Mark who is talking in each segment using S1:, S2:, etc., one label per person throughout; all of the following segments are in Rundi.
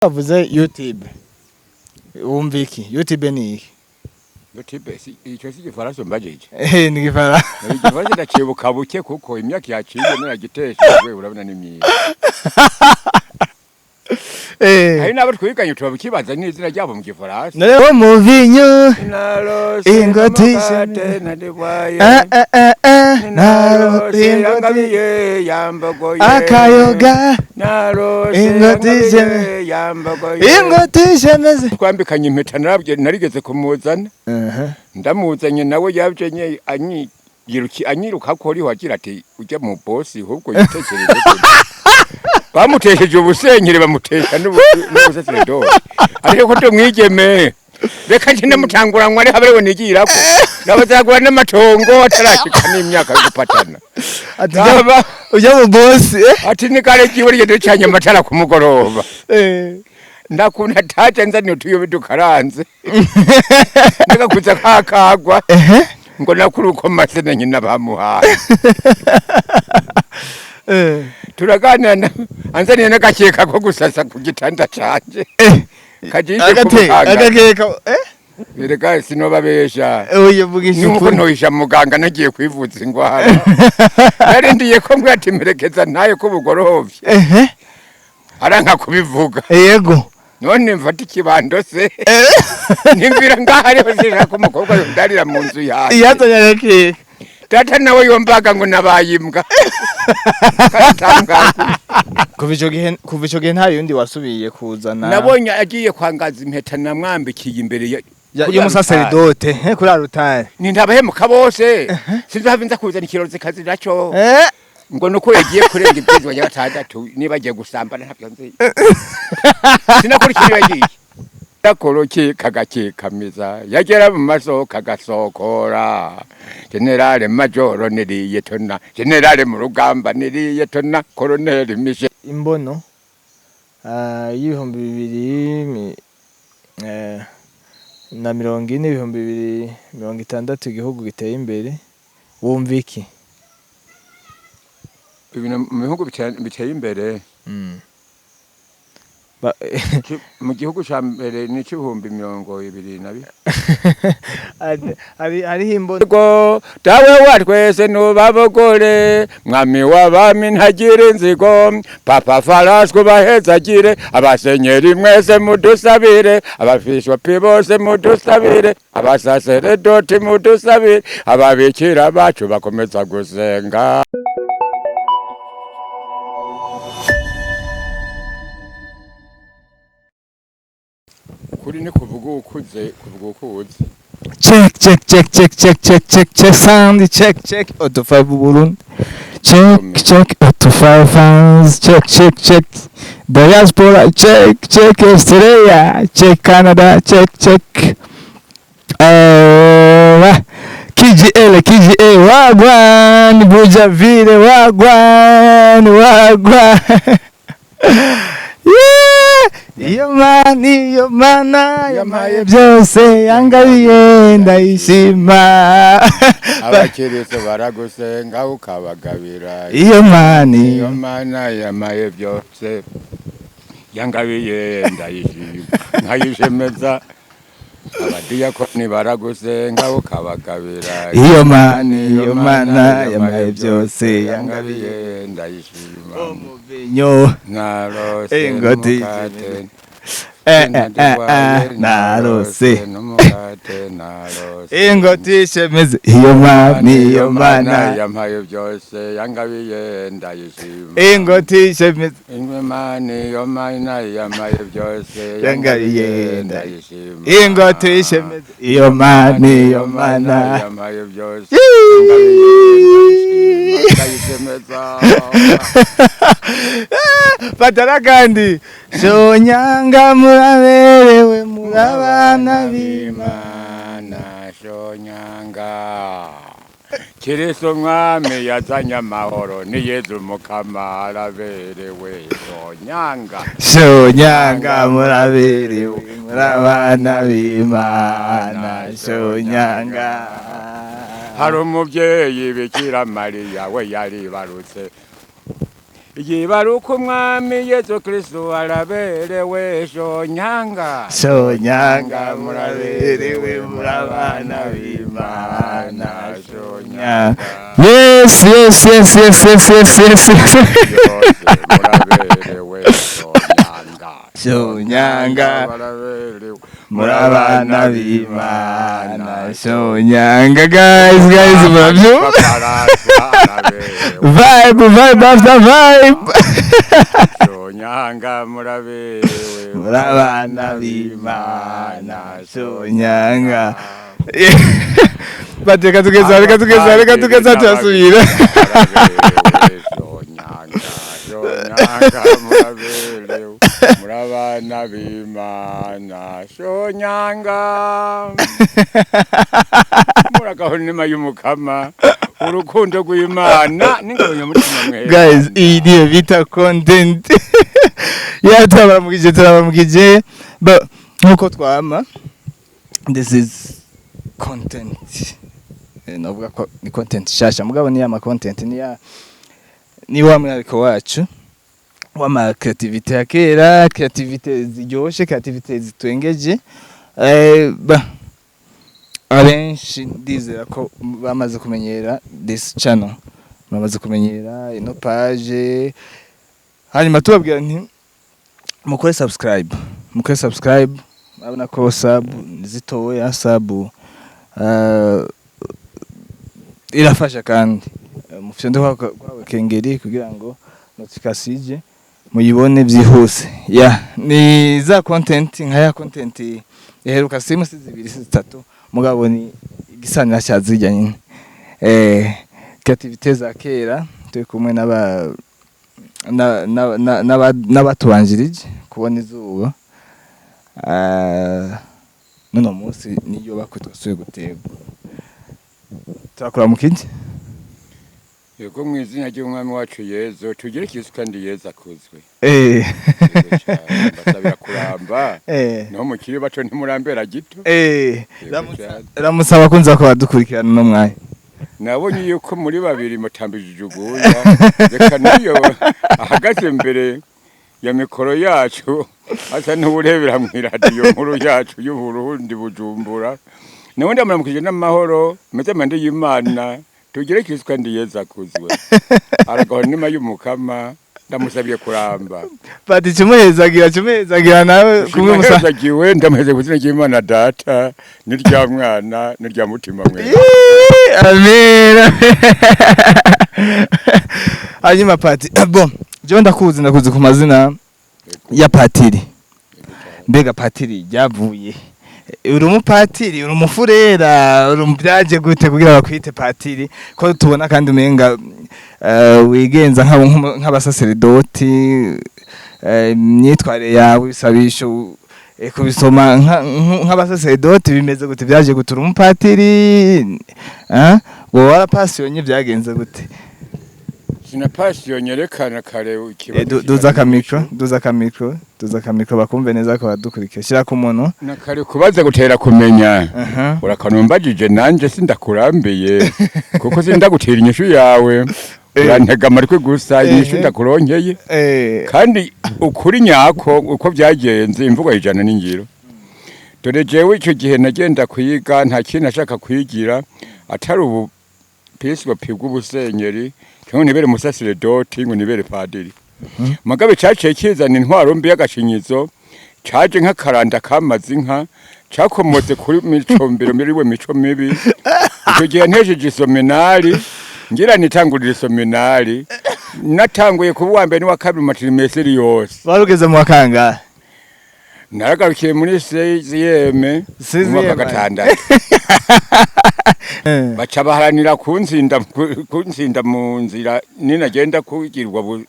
S1: Bavuze YouTube. Wumva iki? YouTube ni iki?
S2: YouTube icyo si gifaransa mbajije.
S1: Ni gifaransa.
S2: Ni gifaransa ndacibuka buke kuko imyaka yaciye naragiteshejwe urabona ni myiza. Hari nabo twiganye tubakibaza n'izina ryabo mu gifaransa.
S1: Nero mu vinyo. Ingotisha
S2: nadibwaye.
S1: Naro
S2: ingotiye yambogoye.
S1: Akayoga.
S2: Naro
S1: ingotisha
S2: yambogoye.
S1: Ingotisha meze.
S2: Twambikanye impeta narigeze kumuzana. Ndamuzanye nawe yabyenye anyiruka ko ari wagira ati ujya mu boss ahubwo yitekereje. Bamutesheje ubusenyere bamutesha n'ubusesero ariko ko tumwigeme reka nje ndamutanguranywa ari haberewe nigirako nabazagura n'amatongo atarashika n'imyaka yo gupatana
S1: ataba ujya mu boss
S2: ati ni kare kiwe rye ducanye amatara ku mugoroba ndakunda taje nzani utuyo bidukaranze ndakakuza kakagwa ngo nakuruko masene nyina bamuhaye turaganana anzaniye n'agakeka ko gusasa ku gitanda canje
S1: agakeka
S2: rega sinobabesha
S1: oye vugisha
S2: nuko ntohisha muganga nagiye kwivuza ingwara narindiye ko mwatimerekeza ntaye ko bugorovye aranka kubivuga
S1: yego
S2: none mfata ikibando se nimvira ngahariho zira ko umukobwa yondarira mu nzu yawe
S1: yazanye agakeka
S2: data nawe yombaga ngo nabayimbwa
S1: kuva ico gihe nta yundi wasubiye kuzana
S2: nabonye agiye kwangaza impeta namwambikiye imbere
S1: y'umusaseredote kuri arutari
S2: ni ndabahemuka bose sinzavinza kuzana ikirozi kazi naco ngo nuko yagiye kurenga ibyizwa ya gatandatu niba agiye gusambana ntabyo nzi sinakurikira yagiye yakoroki kagake kamiza yagera mu maso kagasokora generale majoro niriye tona generale mu rugamba niriye tona colonel Michel
S1: imbono y'ibihumbi 2000 na 2040 igihugu giteye imbere wumva iki
S2: mu bihugu biteye imbere mu gihugu cya mbere ni cy'ibihumbi 2022
S1: ari imbono
S2: dawe watwese nubabogore mwami w'abami ntagire inzigo papa farasco bahezagire abasenyeri mwese mudusabire abafishopi bose mudusabire abasaseredoti mudusabire ababikira bacu bakomeza gusenga. Kuri ne kuvuga ukuze
S1: check sound check auto5 Burundi check auto5 fans check diaspora check Australia check Canada check KGA wagwan Bujavire wagwan iyo mana yamaye byose yangabiye ndayishima
S2: abakeretse baragusenga ukabagabira
S1: iyo
S2: mana yamaye byose yangabiye ndayishima nkayishemeza abadiyakoni baragusenga ukabagabira
S1: iyo mana yamaye byose
S2: yangabiye ndayishima
S1: umuvinyo
S2: narose
S1: ingotije narose ingotishe meze iyo mana
S2: yamaye byose yangabiye ndayishima
S1: ingotishe meze
S2: iyo mana yamaye byose
S1: yangabiye ndayishima ingotishe meze iyo mana
S2: yamaye byose ndayishemeza
S1: patara kandi shonyanga muraberewe murabana b'Imana
S2: shonyanga Kiriso mwami yazanye amahoro ni Yezu mukama araberewe
S1: shonyanga muraberewe murabana b'Imana shonyanga
S2: hari umubyeyi Bikira Mariya we yaribarutse yibaruka umwami Yesu Kristo araberewe Shonyanga
S1: Shonyanga muraberewe murabana b'Imana Shonyanga. Yes.
S2: muraberewe
S1: Shonyanga murabana b'Imana Shonyanga. Guys murabyumva. Vibe after vibe.
S2: Shonyanga muraberewe
S1: murabana b'Imana Shonyanga. Bateka tugeza tuyasubira.
S2: Shonyanga muraberewe murabana b'Imana Shonyanga. Muragahonema y'umukama urukundo rw'Imana n'ingabanya mutima mwe.
S1: Guys, iyi niyo bita content. Turabaramukije but nkuko twama, this is content. Navuga ko ni content shasha mugabo ni ama content ni wa mwariko wacu wama creativity ya kera, creativity ziryoshe, creativity zitwengeje. Abenshi ndizera ko bamaze kumenyera this channel, bamaze kumenyera ino page. Hanyuma tubabwira nti mukore subscribe, abona ko sub zitoya sub irafasha kandi mufyonde kwa kengeri kugira ngo notification ije muyibone byihuse. Ni za content nkaya content iheruka simu 2 mugabo ni igisanira cyazijya nyine. Creativity za kera turi kumwe n'abatubanjirije kubona izuba. None munsi niyo bakwitwa suye gutegwa. Turakora mukindi.
S2: Yego mwizina ry'umwami wacu Yezu tugire Kristo kandi Yezu akuzwe. Basabira kuramba. No mukiri baco ntimurambera gito.
S1: Ramusaba kunza ko badukurikirana no mwaye.
S2: Nabonye yuko muri babiri mutambijije uguya. Reka niyo ahagaze imbere ya mikoro yacu asa n'uburebera mu radio nkuru yacu y'Uburundi Bujumbura. Nawe ndamuramukije n'amahoro meze mande y'Imana tugire Kristo kandi Yezu akuzwe. Aragahonema y'umukama ndamusabiye kuramba.
S1: Pati cumuhezagira nawe kumwe
S2: musagiwe ndamuheze kuzina ry'Imana data n'irya mwana n'irya mutima mwe.
S1: Amen. Hanyuma Pati bon je ndakuzi ku mazina ya Patiri. Mbega Patiri yavuye uri umupatiri, uri umufurera, uri byaje gute kugira bakwite Patiri ko tubona kandi umenga wigenza nk'abasaseredoti, imyitware yawe bisabisho kubisoma nk'abasaseredoti bimeze gute, byaje gute uri umupatiri ngo warapasiyonye byagenze gute?
S2: Sina pasiyonye rekana kare
S1: ikibazo. Duza kamikro bakumve neza ko badukurikira. Shira ku muntu.
S2: Na kare kubaza gutera kumenya. Urakanumbajije nanje sindakurambeye kuko sindagutera inyishu yawe. Urantega amarikwe gusa inyishu ndakuronkeye. Kandi ukuri nyako uko byagenze imvugo ijana n'ingiro. Dore jewe ico gihe nagenda kwiga nta kintu nashaka kwigira atari ubu Episcopi bw'ubusenyeri cyangwa nibere musaseredoti ngo nibere padiri. Mugabe cyaciye kizana intwaro mbi y'agashinyizo caje nk'akaranda kamaze inka cakomotse kuri micombero miriwe mico mibi. Icyo gihe ntejeje isomenari ngira nitangurira isomenari natanguye kuba wa mbere n'wa kabiri mu trimestre yose.
S1: Warugeze mu wakanga?
S2: Naragarukiye muri CZM mu gatandatu. Baca baharanira kunzinda mu nzira ninagenda kugirwa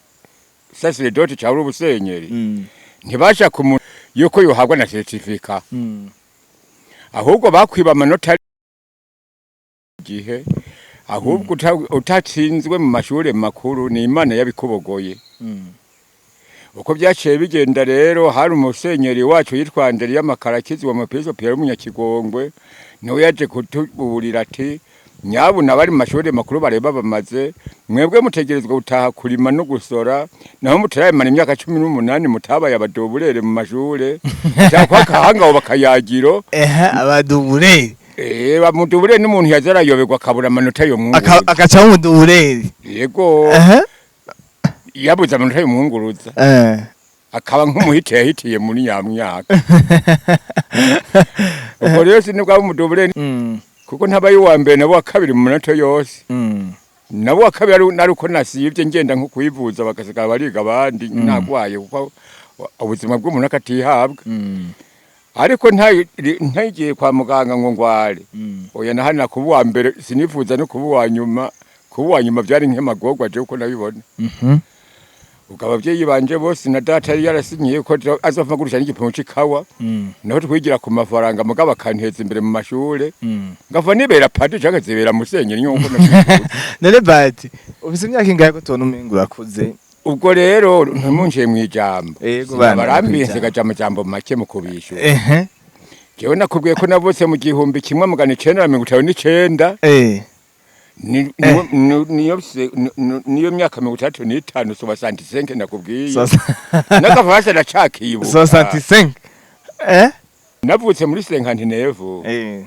S2: saseredoti cyangwa ubusenyeri. Ntibasha yuko yohabwa na certificate. Ahubwo bakwiba amanota gihe ahubwo utatsinzwe mu mashuri makuru ni Imana yabikubogoye. Uko byaciye bigenda rero hari umusenyeri wacu yitwandera y'amakarakizi wa Episcopi y'Umunyakigongwe niwe yaje kutuburira ati nyabu nabari mu mashuri makuru bareba bamaze mwebwe mutegerezwa gutaha kurima no gusora naho mutarayimana imyaka 18 mutabaye abadoburere mu mashure cyakwa kahanga bakayagiro
S1: abadoburere
S2: bamudubure n'umuntu yazarayoberwa kabura amanota yo mwungu
S1: akaca umudoburere
S2: yego yabuze amanota yo mwunguruza akaba nk'umuhite yahitiye muri nyamyaka ubwo rero sinibwa umudoburere kuko ntabaye wa mbere nabo wa kabiri mu manota yose nabo wa kabiri nari uko nasivye ngenda nko kuyivuza bakasika bariga abandi nagwaye kuko ubuzima bw'umuntu akatihabwa ariko ntagiye kwa muganga ngo ngware oya nahana kubuwa mbere sinifuza no kubuwa nyuma byari nk'amagorwa je uko nabibona ukabavyeyi banje bose na data yari yarasinyiye ko azova gurisha n'igipimo c'ikawa naho twigira ku mafaranga mugaba kanteza imbere mu mashure ngava nibera padi cyangwa zibera musenyeri nyonko
S1: none bati ufise imyaka ingahe ko tubona umengo urakuze
S2: ubwo rero ntumunjiye mu ijambo barambise gajambo make mu kubishu jewe nakubwiye ko navutse mu 1959 niyo myaka 35 so 65 nakubwiye nakavasa na cakibu
S1: 65
S2: navutse muri 59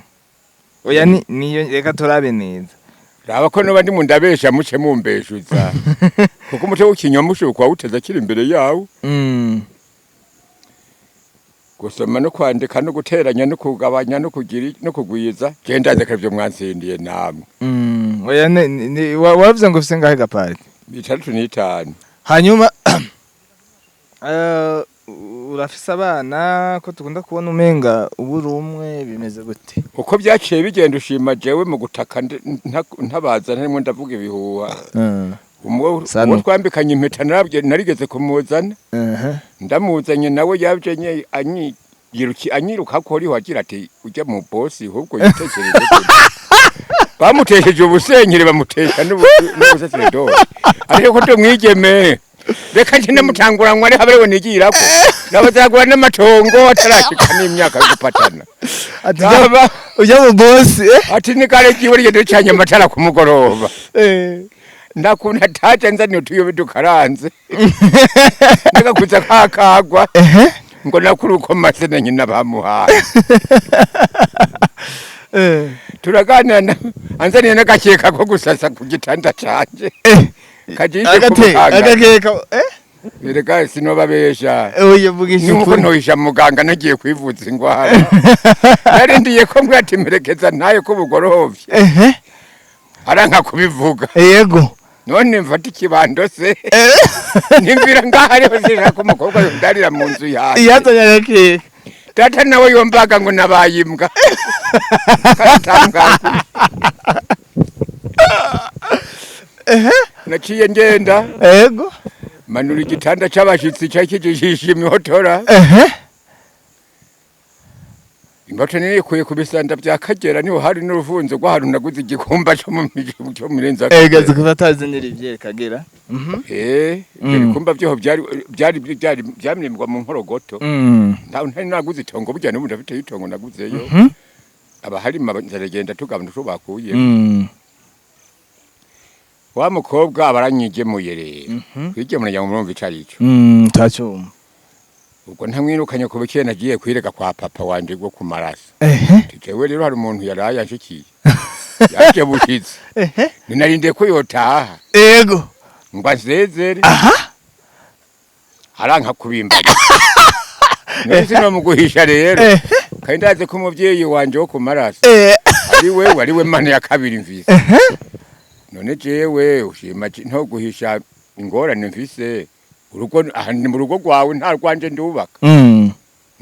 S1: oya niyo reka turabe neza
S2: raba ko no bandi mundabesha muce mumbeshuza kuko umuco w'ikinyomusho kwa uteza kiri imbere yawo gusoma no kwandika no guteranya no kugabanya no kugira no kugwiza je ndaze kavyo mwansindiye namwe
S1: oya wavuze ngo ufise ngahe gapari
S2: 35
S1: hanyuma urafise abana ko tukunda kubona umenga uburi umwe bimeze gute
S2: uko byaciye bigenda ushima jewe mu gutaka ntabaza ntarimo ndavuga ibihuha umwe twambikanye impeta narigeze kumuzana ndamuzanye nawe yabyenye anyiruka ko ari wagira ati ujya mu boss ahubwo yitekereje bamutesheje ubusenyere bamutesha n'ubusaserdori ariko ko tumwigeme reka nje ndamutanguranywa ari haberewe nigirako nabazagura n'amatongo atarashika n'imyaka yo gupatana
S1: ataba ujya mu boss
S2: ati ni kare kiwe ryo cyanye amatara ku mugoroba ndakunda taje nzani utuyo bidukaranze ndagakuza kakagwa ngo nakuruko masene nyina bamuhaye turaganana anzani nakakeka ko gusasa ku gitanda canje
S1: agakeka
S2: Erega sinobabesha
S1: oye vugisha
S2: nuko noisha muganga nagiye kwivuza ingwara narindiye ko mwatimerekeza ntaye ko bugorovye aranka kubivuga
S1: yego
S2: none mfata ikibando se nimvira ngahari hose ko umukobwa yondarira mu nzu yawe
S1: yazanyake
S2: data nawe yombaga ngo nabayimbwa katanga naciye ngenda
S1: yego
S2: manura igitanda c'abashitsi cyakijishisha imihotora imbato nini kuye kubisanda bya Kagera niho hari n'uruvunzo rwa haru naguze igikumba cyo mu cyo mirenza
S1: egaze kubatazanira ivye Kagera
S2: igikumba byo byamirimbwa mu nkorogoto ntari naguze itongo burya n'ubu ndafite itongo naguzeyo abahari mazaragenda tugabana cyo bakuye wa mukobwa abaranyigemuye rero kwigemura mu murumva icarico
S1: tacyuma
S2: ubwo ntamwirukanye ku bukene nagiye kwirega kwa papa wanje go kumarasa jewe rero hari umuntu yaraye anshikiye yaje bushitse ninarinde ko yotaha
S1: yego
S2: ngwa zezere aranka kubimba nese no muguhisha rero kandi ndaze ko umuvyeyi wanje wo kumarasa ari we mane ya kabiri mvise none jewe ushima nto guhisha ingorane mvise urugo ahandi mu rugo rwawe nta rwanje ndubaka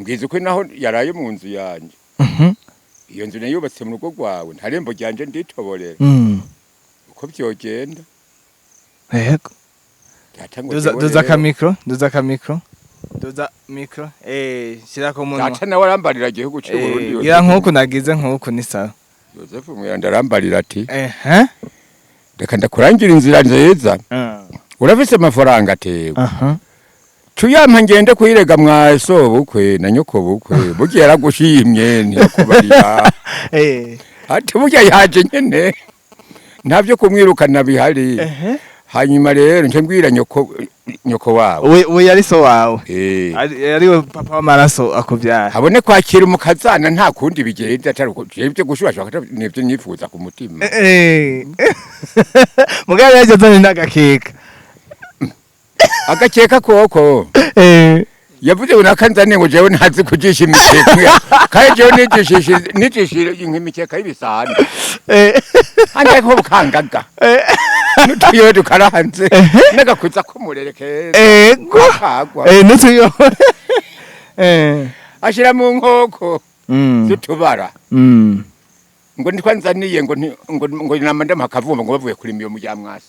S2: ngize ko naho yaraye mu nzu yanje iyo nzu nayubatse mu rugo rwawe ntarembo ryanje nditoborera uko byogenda
S1: yego doza kamikro shira ko munwa
S2: data nawe arambarira igihugu cy'u Burundi
S1: gira nkuko nagize nkuko ni sawa
S2: Joseph Mwiranda arambarira ati reka ndakurangira inzira nziza urafise amafaranga tewe Chuyampa ngende kwirega mwaso bukwe na nyoko bukwe bugiye aragushimye niyo kubarira ati burya yaje nyene ntavyo kumwirukana bihari hanyuma rero nje mbwira nyoko wawe
S1: we yari so wawe ari we papa w'amaraso akuvyara
S2: habone kwakira umukazana nta kundi bigenda atari uko byo gushubasha nivyo nifuza ku mutima
S1: mugabo yajazanye n'agakeka
S2: agakeka koko yavuze ngo nakanzane ngo jewe ntazi kujisha imikeka kandi jewe nijishije imikeka y'ibisana hande ko bukangaga nutuyo dukarahanze nagakuza ko murerekeza
S1: nutuyo
S2: ashira mu nkoko zutubara ngo ndikwanzaniye ngo namanda makavumba ngo bavuye kuri miyo mu ryamwasa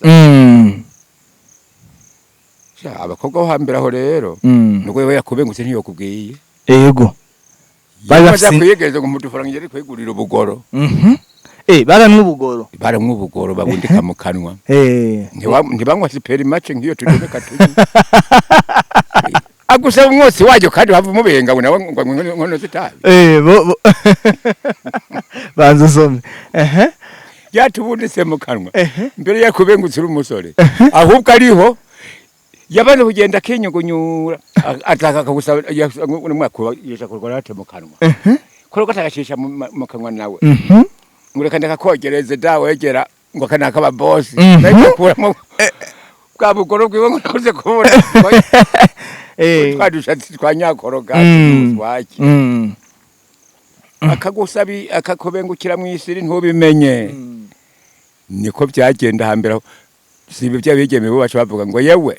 S2: abakobwa bo hambere aho rero nuko we yakubengutse ntiyo kubwiye
S1: yego
S2: bari bafite ngo mudufaranga yari kwigurira ubugoro
S1: baramwe
S2: ubugoro babundika mu kanwa ntibanywa siperi mace nk'iyo tudoneka turi agusaba umwotsi wajyo kandi bava umubenga nawe ngono zitabi
S1: banza usome
S2: yatubunditse mu kanwa mbere yakubengutse uri umusore ahubwo ariho yabana kugenda kinyugunyura ataka kagusaba umwaka yesha kurwara ate mu kanwa koro gatagashesha mu kanwa nawe ngureka ndakakogereze dawe egera ngo kana kaba boss nayikuramo bwa bugoro bwiwe ngo nakuze kubona twadushatse twanyakoroga twaki akagusabi akakobengukira mu isiri ntubimenye niko byagenda hambere sibe byabigeme bo bacu bavuga ngo yewe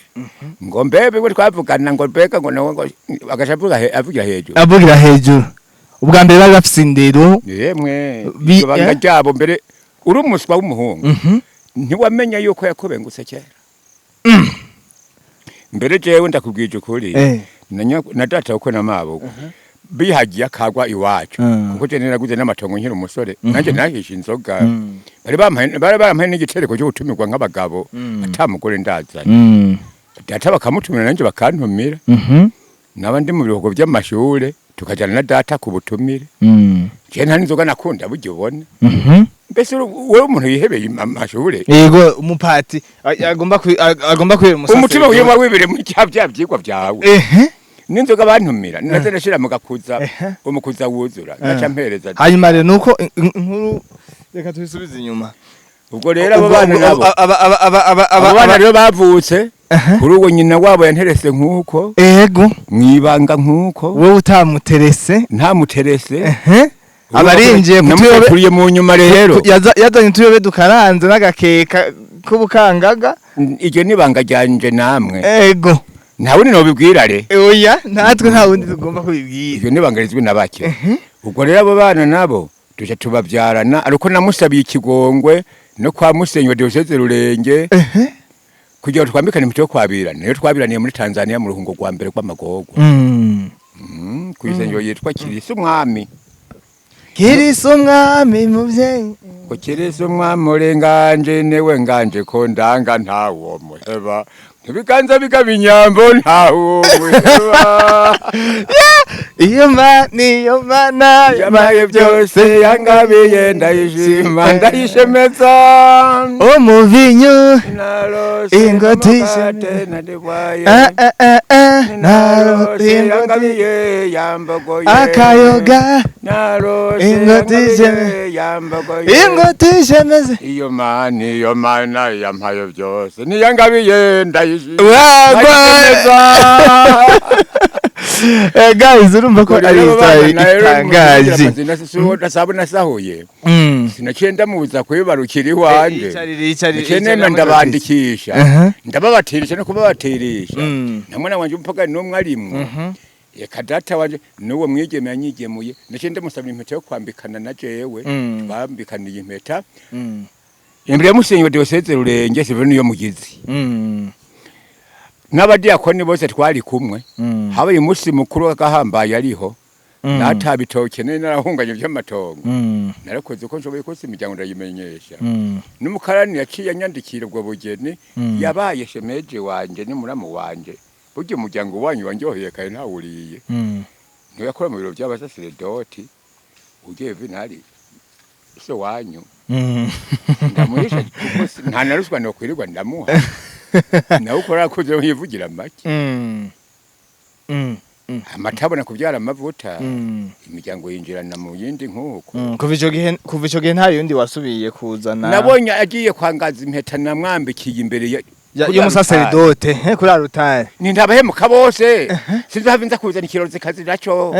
S2: ngo mbebe ngo twavugana ngo beka ngo nawe agashavuga avugira hejuru ubwa mbere bari bafise indero yemwe banga ryabo mbere uri umuswa w'umuhungu ntiwamenya yuko yakobengutse kera mbere jewe ndakubwije ukuri na data uko namaboko bihagiye akagwa iwacu kuko je naraguze n'amatongo nkiri umusore nanje nahisha inzoga bari barampaye n'igitereko cyo gutumirwa nk'abagabo atamugore ndazanye data bakamutumira nanje bakantumira nabandi mu bihugo by'amashure tukajana na data ku butumire je nta n'inzoga nakunda buryo ubona mbese wowe umuntu yihebeye amashure
S1: yego umupati agomba kwira umusase
S2: umutima wiwe wibire mu cyabya byigwa byawe n'inzoga bantumira naze nashira mu gakuza umukuza wuzura gaca mpereza
S1: hanyuma rero nuko inkuru reka tubisubize inyuma
S2: ubwo rero abo bana nabo abo bana rero bavutse kuri uwo nyina wabo yanterese nkuko
S1: yego
S2: mwibanga nkuko
S1: wowe utamuterese
S2: ntamuterese
S1: abarinjiye
S2: kutuyobeye mu nyuma rero
S1: yazanye tuyobe dukaranze n'agakeka k'ubukangaga
S2: iryo nibanga ryanje namwe
S1: yego
S2: nta wundi nobibwirare
S1: oya natwe nta wundi tugomba kubibwira
S2: ibyo nibangarizwe nabake ubwo rero abo bana nabo tuje tubabyarana ariko namusabiye ikigongwe no kwa musenyo Diocese Rurenge kugira twambikane mutyo kwabirana niyo twabiraniye muri Tanzania mu ruhungo rwa mbere kw'amagogo kwisenyo yitwa Kirisu Mwami muvyeyi ko Kirisu Mwami urenganje newe nganje ko ndanga ntawo muheba ibiganza bigabinyambo ntawo muheba
S1: iyo mana
S2: yamaye byose yangabiye ndayishima ndayishemeza
S1: umuvinyu ingotisha
S2: yangabiye yambogoye
S1: akayoga ingotisha meze
S2: iyo mana yampaye byose niyangabiye ndayishima
S1: guys urumva ko ari itangaje
S2: nasabona sahuye sinacenda muza kwibarukira iwanje ikenema ndabandikisha ndababatirisha no kubabatirisha namwana wanje umupagani n'umwe arimwe eka data wanje n'uwo mwigeme yanyigemuye nacende musabira impeta yo kwambikana na jewe twambikaniye impeta imbere ya musenyi wa Diocese Rurenge Sivyo niyo mugizi n'abadiakoni bose twari kumwe habaye umunsi mukuru w'agahambaye ariho natabitoke narahunganye by'amatongo narakoze ko nshoboye kose imiryango ndayimenyesha n'umukarani yaciye anyandikira ubwo bugeni yabaye shemeje wanje ni muramu wanje buryo umuryango wanyu wanjyoheye kare ntawuriye niyo yakora mu biro by'abasaserdoti ugiye vinari so wanyu muhisha kuko nta naruswa no kwirirwa ndamuha nawe ukora kuze yivugira make amatabona kubyara amavuta imiryango yinjirana mu yindi nkuko
S1: kuva ico gihe nta yundi wasubiye kuzana
S2: nabonye agiye kwangaza impeta namwambikiye imbere
S1: y'umusaseredote kuri arutari
S2: ni ndabahemuka bose sinzavinza kuzana ikirozi kazi naco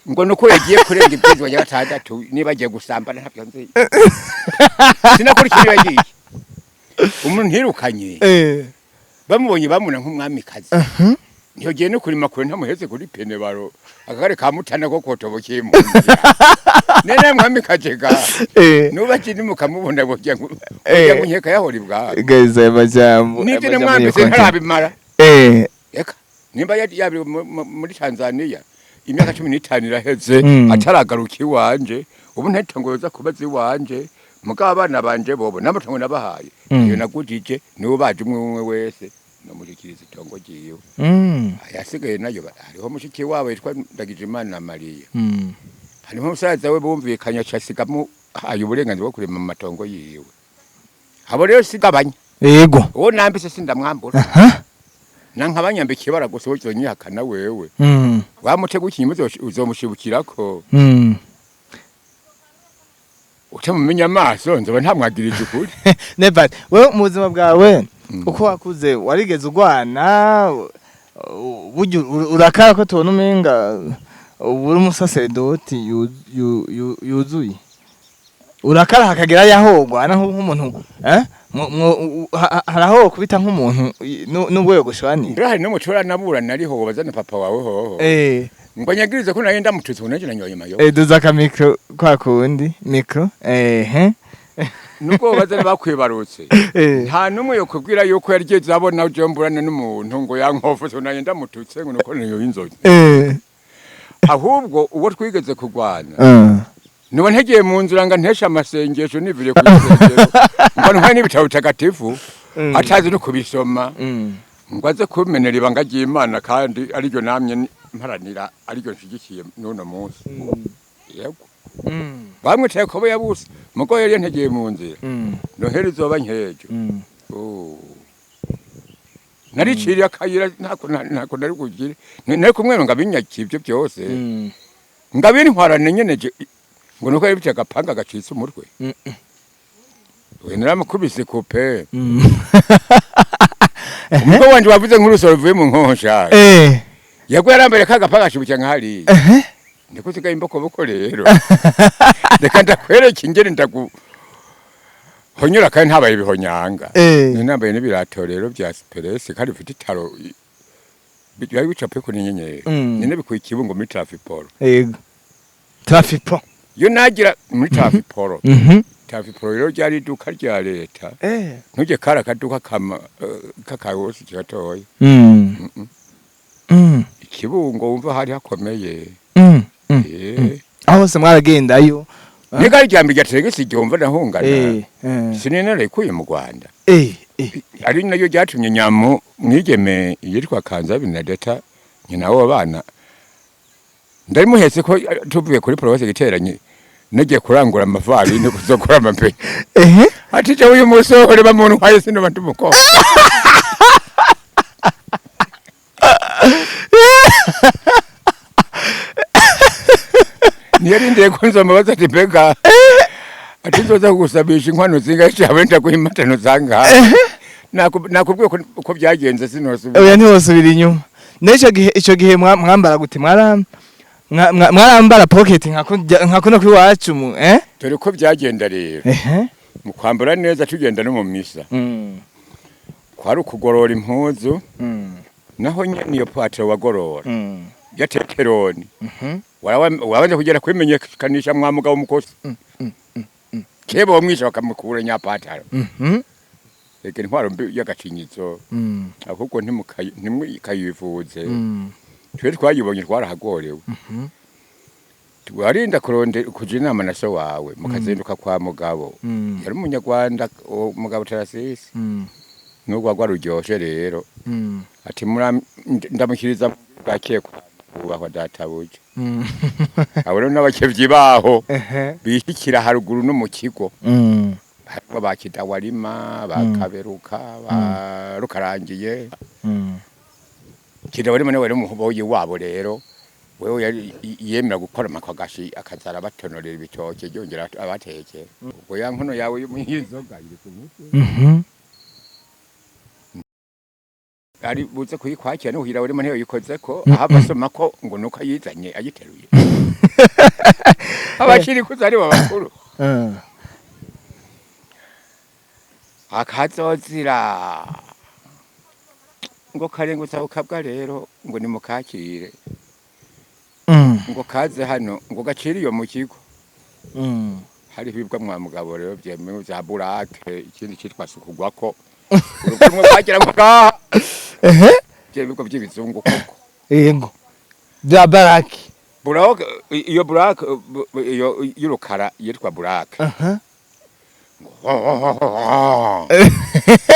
S2: ngo nuko yagiye kurenga ibyizwa ya gatandatu niba agiye gusambana ntabyo nzi sinakurikira yagiye umuntu ntirukanye bamubonye bamuna nk'umwamikazi niyo giye no kurima kure ntamuheze kuri pene baro akagare ka mutana ko kotobokeye mu nene mwamikaje ga nuba kindi mukamubona bojya nkeka yahori bwa
S1: geza amajambo
S2: nibyo namwambise ntarabimara eka nimba yabiri muri Tanzania imyaka 15 iraheze ataragaruka iwanje ubu ntatangoza kubaza iwanje mugabo abana banje bobo namatongo nabahaye iyo nagujije niwo baje umwe wese nomurikiriza itongo giyo ayasigaye nayo hariho mushiki wabo yitwa Ndagijimana na Maria hariho umusaza we bumvikanya cyasigamo haye uburenganzira bwo kurema amatongo yiwe abo rero sigabanya
S1: yego
S2: uwo nambise sindamwambura nankabanyambikiye baragusohoje nyihakana wewe wamutega ukinyuze uzomushibukirako utamumenya amaso nzoba ntamwagirije ukuri
S1: never wewe mu buzima bwawe uko wakuze warigeze ugwana urakara ko tubona umenga uri umusaseredoti yuzuye urakara hakagira yahogwana nk'umuntu haraho kubita nk'umuntu n'ubwo gushwani
S2: hari no mucora nabura nariho bazana papa wawe hoho ngo nyagirize ko nari ndamututse unaje nanyoye mayo
S1: duza ka micro kwa kundi micro
S2: nuko bazana bakwibarutse nta numwe yo kubwira yuko yarigeze abona uje mburana n'umuntu ngo yankofu unaje ndamututse ngo nuko nanyoye inzozi ahubwo uwo twigeze kugwana nuba ntegeye mu nzira nga ntesha amasengesho nivire ku isengero ngo ntwa n'ibitabo bitagatifu atazi no kubisoma ngo aze kumenera ibanga ry'Imana kandi ariryo namye mparanira ariryo nshigikiye none munsi yego bamwe cyaye ko yabuze mugo yari ntegeye mu nzira noheri zoba nkejo nariciriye akayira ntako nari kugira nari kumwe ngabinyaki ibyo byose ngabiri ntwarane nyeneje ngo nuko yibye agapanga gacitse umutwe we naramukubise kupe umugabo wanje wavuze nk'urusoro ruvuye mu nkonsha yagwe yarambere kagapanga shibukya nkahari ndiko sigaye imboko rero reka ndakwereka ingere honyura kandi ntabaye bihonyanga nambaye n'ibirato rero bya Spress kandi ufite itaro byari bicape ko n'inyenyeri nyine bikuye ikibungo muri Trafipol
S1: yego Trafipol
S2: yo nagira muri Trafipol Trafipol rero ryari iduka rya leta ntuje kara kaduka kakayosi cyatoye ikibungo wumva hari hakomeye
S1: aho se mwaragendayo
S2: Niga ryambi gategese igihomva nahungana sinenere kuye mu Rwanda ari nayo ryatumye nyamu mwigeme yitwa Kanza Binadeta nyina w'abana ndari muhetse ko tuvuye kuri province giteranye nagiye kurangura amavari no kuzokora amape ati je uyu musore bamuntu kwaye sino bantu muko niyarinde kunza mabaza tibega atizoza gusabisha inkwano zingaje abenda kuhimatano zanga nakubwiye ko byagenze sinosubiye
S1: oya ntihosubira inyuma ico gihe mwambara gute mwarambara pocket nkako no kwiwacu
S2: dore ko byagenda rero mu kwambara neza tugenda no mu misa kwari ukugorora impuzu naho nyene iyo patro wagorora yatekeroni wabanje kugera kwimenyekanisha mwamugabo mukosi kebo bamwisha bakamukura nyapataro reke ntwaro y'agacinyizo ahubwo ntimukayivuze twe twayibonye twarahagorewe twarinda kuronde kuja inama na so wawe mukazinduka kwa mugabo yari umunyarwanda mugabo Tarasisi nubwo rwaruryoshe rero ati ndamukiriza bwakekwa ubahwa databuje abo n'abakevyi baho bishikira haruguru no mu kigo harimo ba Kidawarima bakaberuka ba Rukarangiye Kidawarima niwe wari umuboyi wabo rero wewe yemera gukora amakagashi akazara batonorera ibitoke yongera abatekera ubwo ya nkono yawe y'umuhizoga iri ku mutwe ari buze kuyikwakira no hira urimo ntiyo yikoze ko abasoma ko ngo nuko yizanye agiteruye abashiri kuzari babakuru akazozira ngo karengutsa ukabwa rero ngo nimukakire ngo kaze hano ngo gacire iyo mu kigo hari bibwa mwa mugabo rero byemewe za burake ikindi cyitwa sukugwako urumwe bagira ngo ka byebiko by'ibizungu koko
S1: yego bya baraki
S2: burake iyo burake iyo y'urukara yitwa burake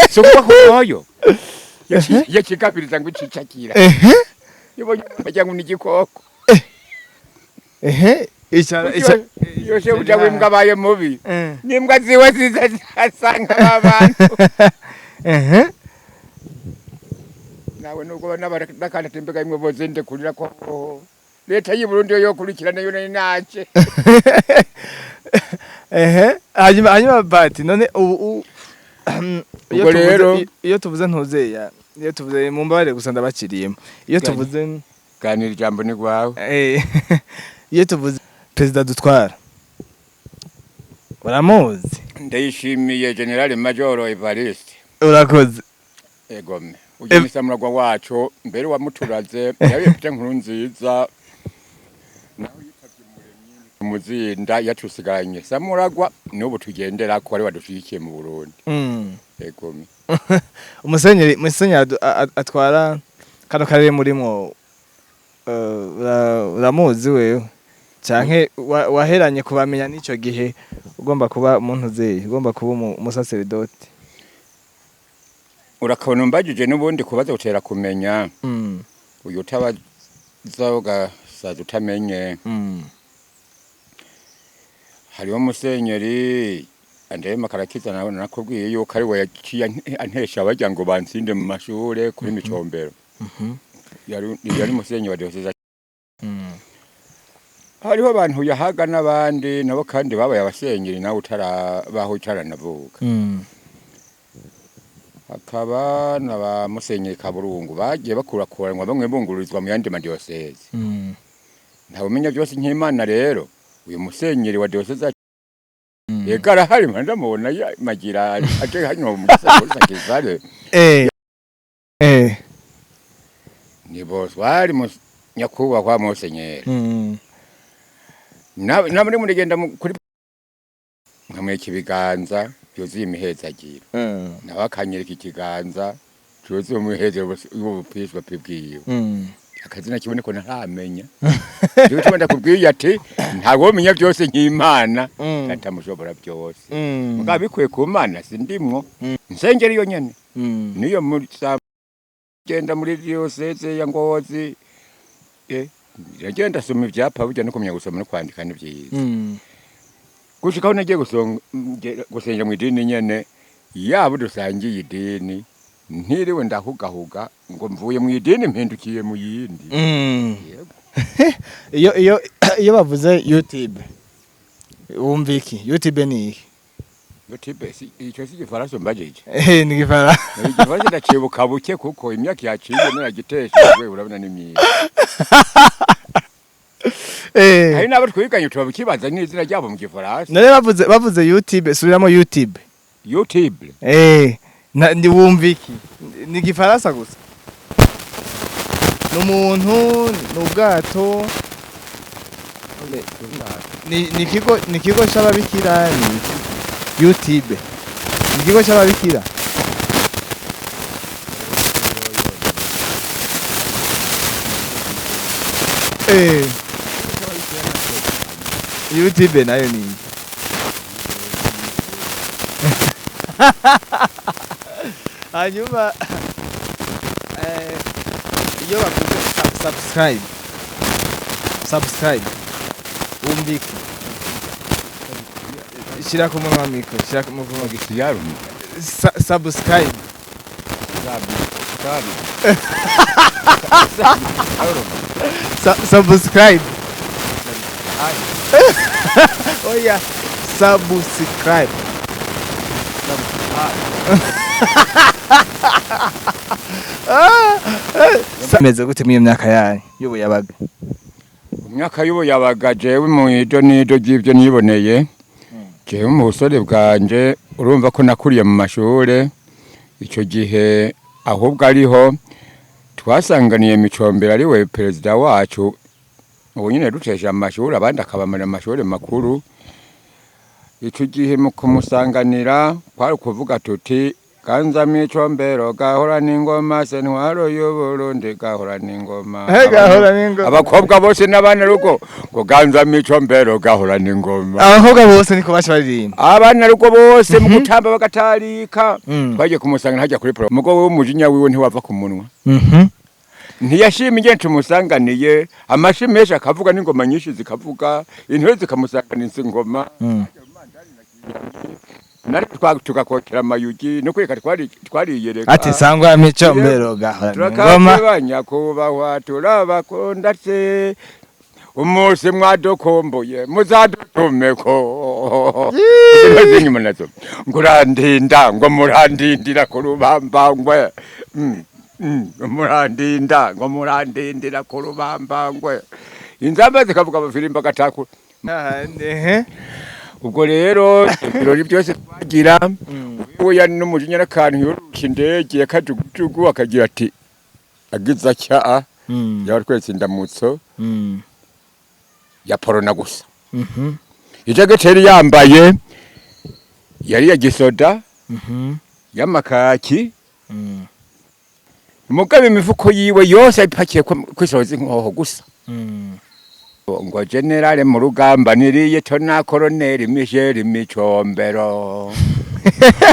S2: sukugwako yo yakigabiriza ngo icicakira yibonye bajya ngo n'igikoko yoshe ujawe mbwa baye mubi nimbwa ziwe zizasanga abantu nawe nuko n'abakana tembeka imwe bozende kurira ko leta y'u Burundi yo kurikirana yo nace
S1: hanyuma bati none ubu iyo tuvuze ntuzeya iyo tuvuze mu mbabare gusa ndabakiriyemo iyo tuvuze
S2: ganira ijambo ni gwawe
S1: iyo tuvuze Perezida dutwara uramuzi
S2: ndayishimiye General Major Evariste
S1: urakoze
S2: egome ujye muragwa wacu mbere wa muturaze yabifite nkuru nziza nawe yitavye muzinda yacusiganye samuragwa n'ubu tugendera ko ari wadushikiye mu Burundi egome
S1: umusenyeri atwara kano karere murimo uramuzi wewe canke waheranye kubamenya n'ico gihe ugomba kuba umuntu zeye ugomba kuba umusaseridoti
S2: urakabona mbajije n'ubundi kubaza gutera kumenya uyu utabaza ugasaza utamenye hariho musenyeri André Makarakiza nawe nakubwiye yuko ari we yaciye antesha abajya ngo bansinde mu mashure kuri Micombero yari musenyeri wa diocese hariho abantu yahaga n'abandi nabo kandi babaye abasenyeri nawe utarabaho utaranavuka akaba naba musenyeri Kaburungu bagiye bakurakuranwa bamwe bungururizwa mu yandi madiocese ntawumenya byose nk'Imana rero uyu musenyeri wa diocese yegara hari ndamubona magira ate hano mu gisagara cy'Izare ni boss wari nyakubahwa musenyeri na muri murigenda kuri nkamweka ibiganza byuzuye imihezagiro nabakanyereka ikiganza cyuzuye umuhezero y'ubupishwa pibwiwe akazina kiboneko ntaramenya cyo cyenda kubwiye ati ntago menya byose nk'Imana atamushobora byose mugabikwe ku Mana sindimwo nsengeri yo nyene niyo muri genda muri diocese ya Ngozi yagenda soma ibyapa burya no kumenya gusoma no kwandika n'ibyiza gushikaho nagiye gusengera mu idini nyene yabo dusangiye idini ntiriwe ndahugahuga ngo mvuye mu idini mpindukiye mu yindi
S1: iyo bavuze YouTube wumva iki YouTube ni iki
S2: YouTube icyo si gifaransa mbajije
S1: ni gifaransa
S2: igifaransa ndacibuka buke kuko imyaka yaciye naragiteshejwe urabona ni myiza hari nabo twiganye tubakibaza n'izina ryabo mu gifaransa
S1: none bavuze YouTube subiramo YouTube ndi wumva iki ni gifaransa gusa n'umuntu n'ubwato ni kigo cy'ababikira YouTube ni kigo cy'ababikira YouTube nayo ni hanyuma iyo bavuze subscribe umbiki shira ku munwa mikro shira ku munwa
S2: Siyarume.
S1: subscribe subscribe oh yeah subscribe meze gute mu myaka yanyu y'ubuyabaga
S2: Imyaka y'ubu yabaga jewe mu ido nido ry'ibyo niboneye jewe mu busore bwanje urumva ko nakuriye mu mashure icyo gihe ahubwo ariho twasanganiye Micombero ari we perezida wacu ubu nyine dutesha amashuri abandi akabamara amashuri makuru icyo gihe mu kumusanganira kwari kuvuga tuti Ganza Micombero gahora n'ingoma sentwaro y'Uburundi gahora n'ingoma abakobwa bose n'abana rugo ngo Ganza Micombero gahora n'ingoma
S1: abakobwa bose niko bashi baririmba
S2: abana rugo bose mu gutamba bagatarika twagiye kumusangana hajya kuri pro mugo w'umujinya wiwe ntiwava ku munwa ntiyashima ingene tumusanganiye amashimesha akavuga n'ingoma nyinshi zikavuga intore zikamusanganiza ingoma nari tukakokera amayugi no kweka twariyereka
S1: ati sangwa Micombero gahora n'ingoma
S2: nyakubahwa turabakunda se umunsi mwadokomboye muzadutumeko nyuma nazo ngurandinda ngo murandindira ku rubambangwe murandinda ngo murandindira ku rubambangwe inzamba zikavuga abafirimba gatakura ubwo rero ibirori byose twagira uwo yani n'umujinya n'akantu yorusha indege yakajugujugu akagira ati agiza cya yari twese indamutso ya porona gusa ijageteri yambaye yari ya gisoda y'amakaki mugabe imifuko yiwe yose ayipakiye kwisoza inkoho gusa ngo generale mu rugamba niriye tona colonel Michel Micombero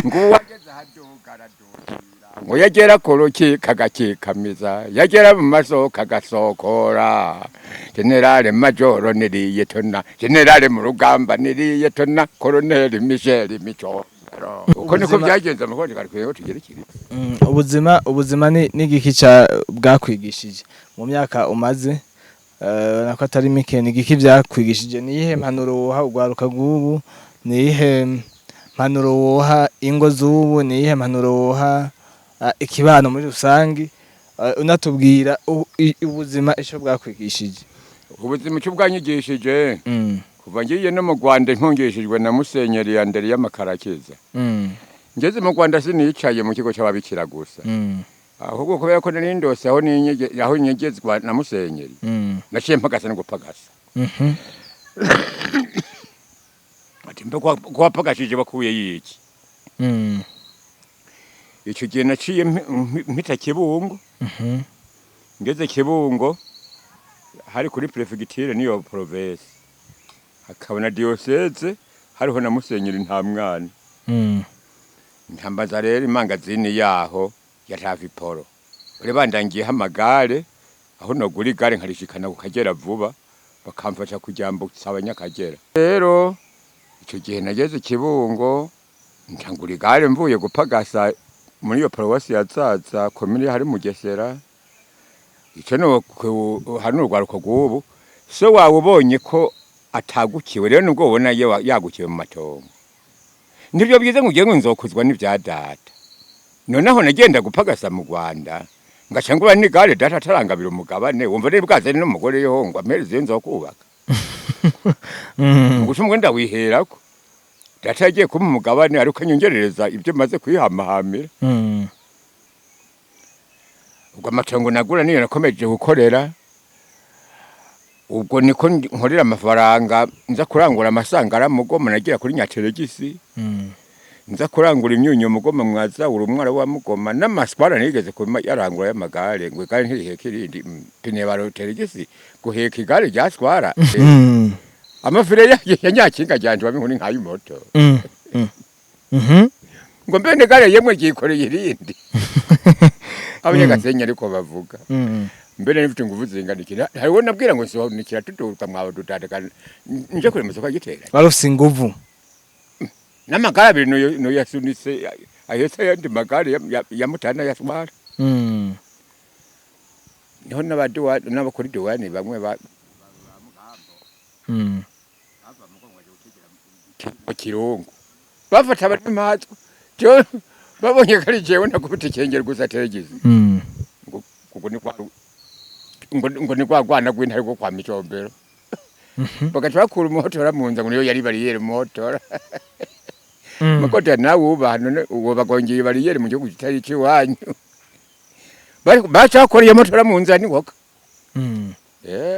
S2: ngo wageze hadugara ngo yagera koroki kagakikamiza yagera mu masoka gasokora generale major niriye tona generale mu rugamba niriye tona colonel Michel Micombero uko niko byagenze mu konje karikwiye tugerekire
S1: ubuzima ni igiki ca bwakwigishije mu myaka umaze nako atari mike ni igiki byakwigishije niyihe mpanuro woha ugwaruka gubu niyihe mpanuro woha ingo zubu niyihe mpanuro woha ikibano muri rusangi unatubwira ubuzima ico bwakwigishije
S2: ubuzima cyo bwanyigishije kuva ngiye no mu Rwanda nkongeshejwe na Musenyeri Yandere y'amakarakiza ngeze mu Rwanda sinicaye mu kigo cy'ababikira gusa ahubwo kubera ko nari ndose aho nyegezwa na Musenyeri naciye mpagasa no gupagasa ati mbe kwa pagashije bakuye yiki icyo gihe naciye mpita Kibungo ngeze Kibungo hari kuri prefecture niyo province hakabona diocese hariho na Musenyeri nta mwana ntambaza rero imangazini yaho ya Raviporo ure bandangiye hamagare aho nogura igare nkarishikana ku Kagera vuba bakamfasha kujyambutsa abanyakagera rero icyo gihe nageze Kibungo ntangura igare mvuye gupagasa muri iyo paroisse ya Zaza komine hari Mugesera icyo no hano rwaruko gubu so wawe ubonye ko atagukiwe rero nubwo ubona yagukiwe mu matongo nibyo byiza ngugiye ngo nzokuzwa n'ivya data noneho nagenda gupagasa mu Rwanda ngashangura n'igare data atarangabira umugabane wumva rero bwazane n'umugore yo ngo amereze nzokubaka ngusha umwenda wiherako data yagiye kuma umugabane ariko anyongerereza ibyo maze kwihamahamira ubwo amatongo nagura niyo nakomeje gukorera ubwo niko nkorera amafaranga nza kurangura amasangara mugoma nagira kuri Nyateregisi nza kurangura imyunyu mugoma mwaza urumwara wa mugoma n'amaswara nigeze kuma yarangura y'amagare ngo kandi ntiheke irindi pine baro Teregisi guheka igare ryaswara amafire ya nyakinga ryanje babinkuni nkayo moto ngo mbende gare yemwe gikoreye irindi abanyagasenye ariko bavuga mbere nifite nguvu zinganikira hariho nabwira ngo nsohonikira tuturuka mwawe dutadeka nje kure musoka gitera
S1: barufise inguvu
S2: n'amagare abiri no yasunitse ahetse yandi magare ya mutana yatwara niho n'abakora iduwani bamwe mu Kirungu bafata abari matwa babonye ko ari jewe nakubita ikengero gusa teregize ngo ni kwagwana gw'intare go kwa Micombero bagaca bakura umuhotora mu nza ngo niyo yari bariyeri umuhotora makota nawe uba none uwo bagongeye bariyeri mu gihugu kitari ciwanyu baca bakoreye umuhotora mu nza ni woka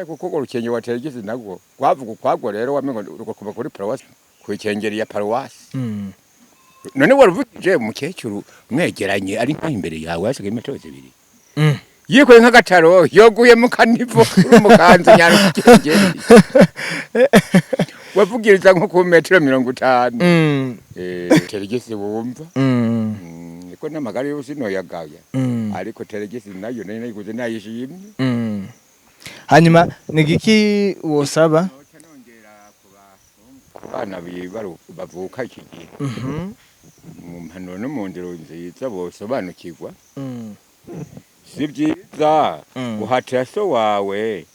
S2: kuko urukenye wa teregize nagwo kwavuga kwagwa rero wamengo uko kuba kuri paroisse kwikengeri ya paroisse none waruvugije umukecuru mwegeranye ari nka imbere yawe hasigaye imetero 2 yikoye nk'agataro yoguye mu kanivo umukanzu nyana kigeri wavugiriza nko ku metero 50 teregisi wumva niko n'amagare yose no yagaya ariko teregisi nayo nari nayiguze nayishimye
S1: hanyuma nigiki wosaba
S2: bana bibaru bavuka iki gihe mu mpanuro no mu ndero nziza bosobanukirwa si byiza guhatira so wawe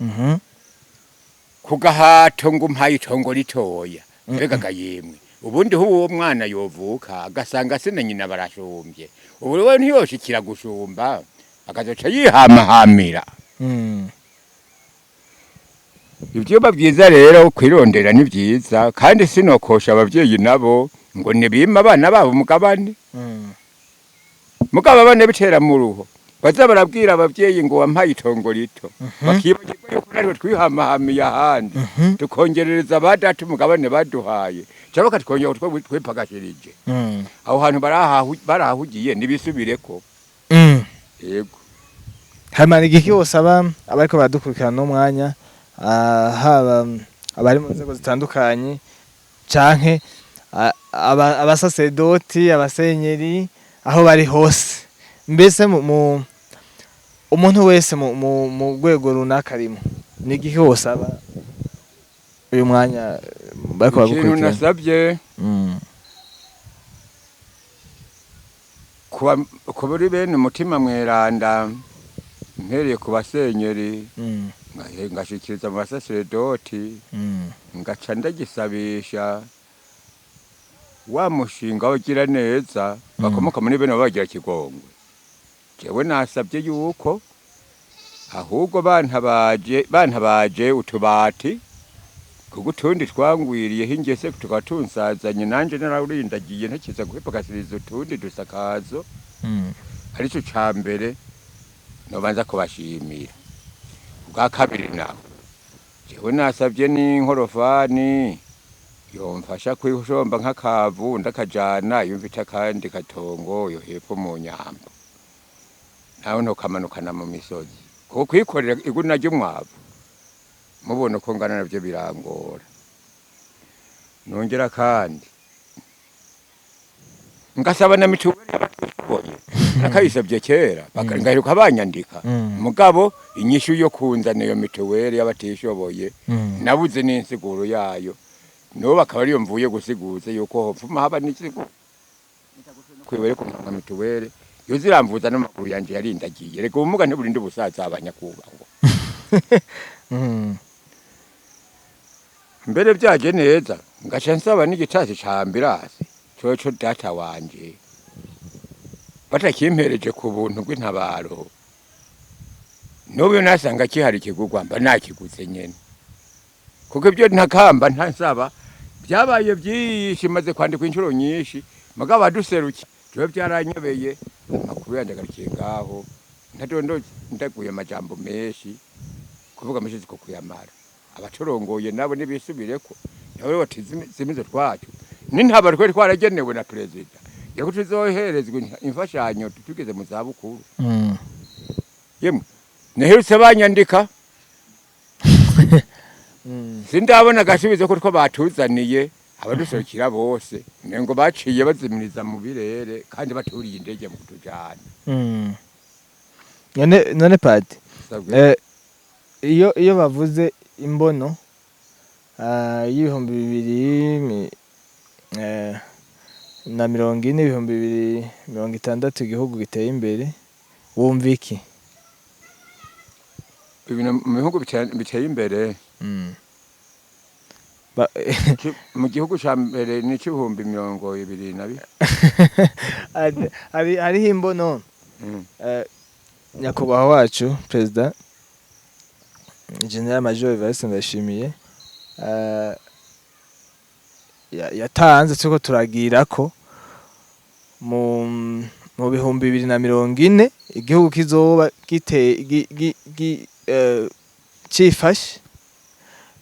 S2: kugahato ngo umpaye itongo ritoya mbega gayemwe ubundi uwo mwana yovuka agasanga se na nyina barashumbye ubu we ntiyoshikira gushumba akazoca yihamahamira ibyo bavyiza rero kwirondera ni byiza kandi sinokosha abavyeyi nabo ngo nibima abana babo mugabane mugabo abana bitera mu ruho baza barabwira abavyeyi ngo wampaye itongo rito bakibagirwa yuko nari twihamahamiye ahandi tukongerereza badatu mugabane baduhaye cyangwa katwongera utwo twipagashirije aho hantu barahahugiye nibisubireko yego
S1: hama nigiki wosaba abariko baradukurikirana no mwanya haba abari mu nzego zitandukanye canke abasaserdoti abasenyeri aho bari hose mbese umuntu wese mu rwego runaka arimo nigiki wosaba uyu mwanya bariko bagukurikirana
S2: ikintu nasabye kuburi bene umutima mweranda mpereye ku basenyeri ngashikiriza mu basaserdoti ngaca ndagisabisha wa mushinga ugira neza bakomoka muri bene bagira kigongwe jewe nasabye yuko ahubwo bantabaje utubati kugutundi twangwiriye hingese tukatunsazanye nanje nararindagiye ntakiza guhepakasiriza utundi dusakazo arico cambere nobanza kubashimira bwa kabiri naho jewe nasabye n'inkorofani yomfasha kwishomba nk'akavu ndakajana yumvita kandi katongo yo hepfo mu nyamba nawe no kamanukana mu misozi kuko kwikorera iguna ry'umwavu mubona ko ngana navyo birangora nongera kandi ngasaba na mituweli y'abatishoboye nakayisabye kera ngaheruka banyandika mugabo inyishu yo kunzana iyo mituweli y'abatishoboye nabuze n'insiguro yayo no bakaba ariyo mvuye gusiguza yuko hopfuma haba n'insiguro kwibere ku mituweli yo ziramvuza n'amakuru yanje yarindagiye reka ubumuga ntiburinde ubusaza abanyakubaho mbere byaje neza ngaca nsaba n'igitasi ca ambirasi coco data wanje batakimpereje ku buntu bw'intabaro n'ubu nasanga kihari kigugwa mba nakiguze nyene kuko ibyo ntakamba ntansaba byabaye byinshi maze kwandika inshuro nyinshi mugabo aduseruki byo byaranyobeye amakuru yandagarukiye ngaho ndaguye amajambo menshi kuvuga amashizi ko kuyamara abatorongoye nabo nibisubireko nawe batizimizo twacu n'intabaro twari twaragenewe na perezida yako tuzoherezwe imfashanyo tugeze mu zabukuru yemwe neherutse banyandika sindabona gasubizo ko two batuzaniye abadusorokira bose ngo baciye bazimiriza mu birere kandi baturiye indege mu kutujana
S1: none pati iyo bavuze imbono y'ibihumbi 2000 na 2040 igihugu giteye imbere wumva iki?
S2: ibintu mu bihugu biteye imbere mu gihugu ca mbere ni 2022
S1: hariho imbono nyakubahwa wacu perezida General Major Evariste Ndayishimiye yatanze cyo turagira ko mu 2040 igihugu kizoba cifashe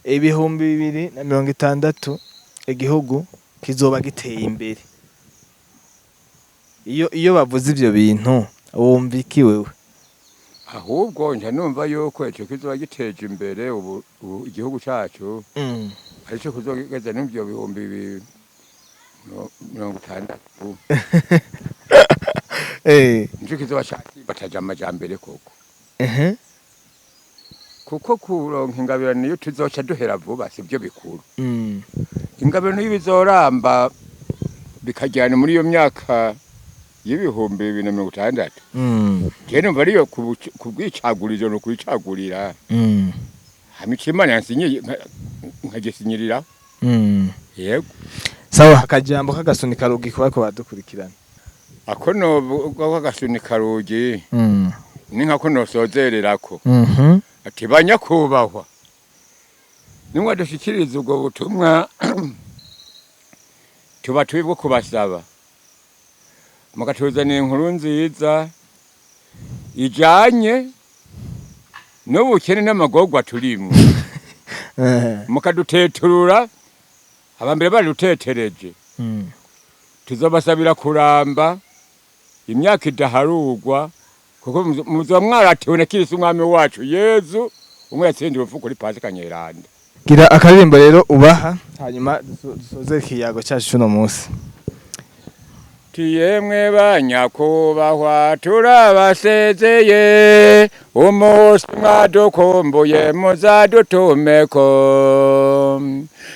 S1: 2060 igihugu kizoba giteye imbere. Iyo bavuze ivyo bintu wumva iki wewe?
S2: Ahubwo nje numva yuko ico kizoba giteje imbere ubu igihugu cacu arico kuzogeza n'ibyo bihumbi 60 nico kizoba bataja amajambere koko kuko kuronka ingabirano iyo tuzoca duhera vuba sivyo bikuru ingabirano y'ibizoramba bikajyana muri iyo myaka y'ibihumbi 2060 je numva ariyo kubwicaguriro no kwicagurira hamikimana yansinye nkagesinyirira yego
S1: sawa. Akajambo kagasunika rugi kubako badukurikirana
S2: ako no kagasunika rugi ni nkako no sozererako ati banyakubahwa nimwe dushikiriza ubwo butumwa tuba twibwo kubasaba mukatuzanira inkuru nziza ijanye n'ubukene n'amagorwa turimo mukaduteturura abambere badutetereje tuzobasabira kuramba imyaka idaharugwa kuko muzoba mwaratewe na Kristo umwami wacu Yezu umwe yatsindiwe upfu kuri Pasika Nyeranda.
S1: Gira akaririmbo rero ubaha hanyuma dusoze ikiyago cyacu cuno munsi.
S2: Tiyemwe banyakubahwa turabasezeye umunsi mwadukumbuye muzadutumeko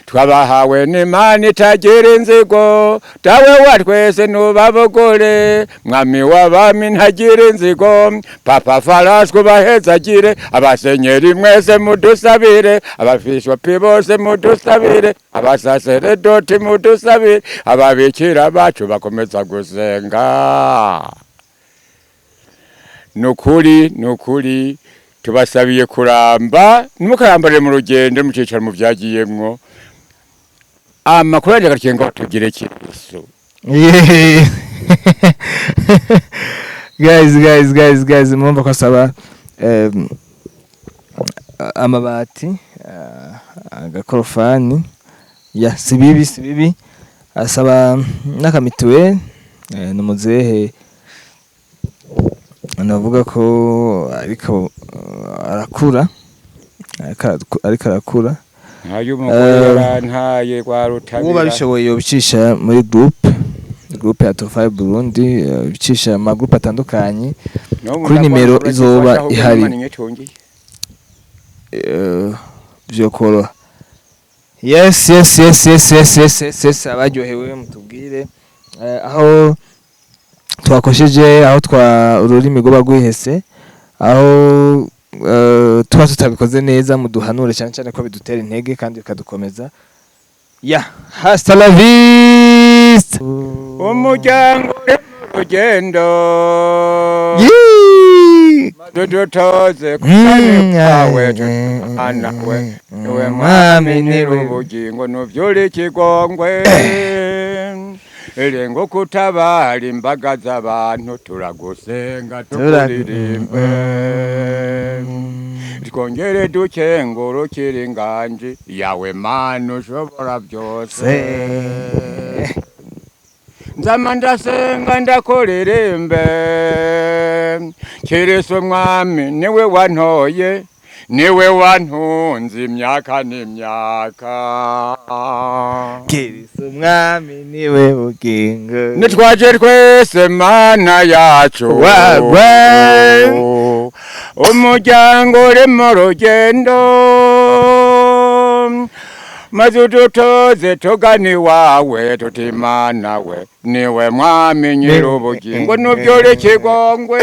S2: twabahawe n'Imana itagira inzigo dawe wa twese nubabogore mwami w'abami ntagira inzigo papa Farasco bahezagire abasenyeri mwese mudusabire abafishopi bose mudusabire abasaseredoti mudusabire ababikira bacu bakomeza gusenga. Nukuri tubasabiye kuramba nimukarambare mu rugendo mucicaro mu vyagiyemwo amakuru yaje gakengo tugire Kristo.
S1: guys mumva ko saba amabati agakorofani ya sibibi asaba n'akamitwe n'umuzehe navuga ko ariko arakura
S2: ntayo umugore ntaye kwa Rutabira
S1: uba bishoboye yobicisha muri groupe ya Top5 Burundi bicisha ama groupe atandukanye kuri nimero izoba ihari vyokoro. Yes abaryohewe mutubwire aho twakosheje aho twa ururimi goba gwihese aho tuba tutabikoze neza muduhanure cyane ko bidutera intege kandi bikadukomeza. Hasta la vista
S2: umuryango urugendo dutoze kutane kwawe anawe niwe mwami nirubugingo nuvyuri ikigongwe erengo kutabara imbaga z'abantu turagusenga tukuririmbe twongere dukengurukire inganji yawe Mana ushobora byose nzama ndasenga ndakuririmbe Kristo mwami niwe wantoye niwe wantunze imyaka n'imyaka
S1: Kristo mwami niwe bugingo
S2: nitwaje twese Mana yacu
S1: wagwe
S2: umuryango uri mu rugendo maze udutoze tugani wawe tutimana we niwe mwami nyir'ubugingo n'ubyore kigongwe